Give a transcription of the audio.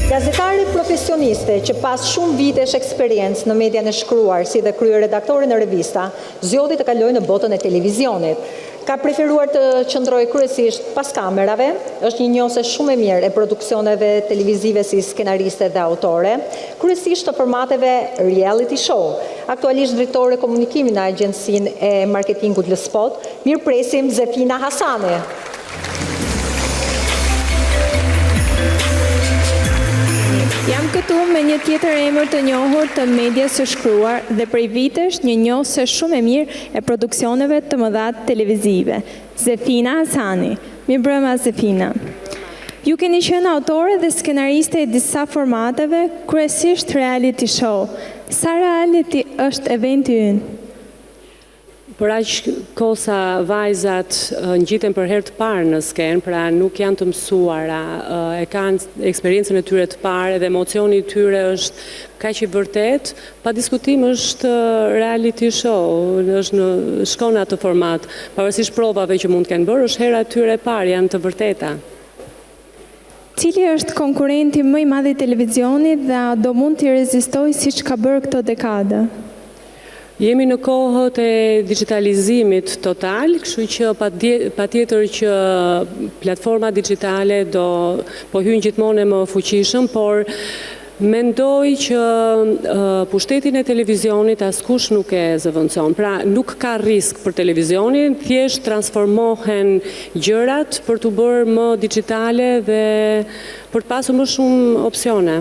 Gazetari profesioniste që pas shumë vitesh eksperiencë në median e shkruar si dhe kryeredaktore në revista, zgjodhi të kalojë në botën e televizionit. Ka preferuar të qëndrojë kryesisht pas kamerave, është një njohëse shumë e mirë e produksioneve televizive si skenariste dhe autore, kryesisht të formateve reality show. Aktualisht drejtore komunikimi në agjencinë e marketingut Lë Spot, mirëpresim Zefina Hasani. Jam këtu me një tjetër emër të njohur të medias së shkruar dhe prej vitesh një njohëse shumë e mirë e produksioneve të mëdha televizive, Zefina Hasani. Mirëmbrëma Zefina. Ju keni qenë autore dhe skenariste e disa formateve, kryesisht reality show. Sa reality është eventi ynë? Për aq kohë sa vajzat ngjiten për herë të parë në skenë, pra nuk janë të mësuara, e kanë eksperiencën e tyre të parë dhe emocioni i tyre është kaq i vërtet, pa diskutim është reality show, shkon në atë format, pavarësisht provave që mund të kenë bërë, është hera e tyre e parë, janë të vërteta. Cili është konkurrenti më i madh i televizionit dhe a do mund t'i rezistojë siç ka bërë këto dekada? Jemi në kohët e digitalizimit total, kështu që patjetër që platforma digjitale po hyjnë gjithmonë më fuqishëm, por mendoj që pushtetin e televizionit askush nuk e zëvendëson. Pra nuk ka risk për televizionin, thjesht transformohen gjërat për t'u bërë më digjitale dhe për të pasur më shumë opsione.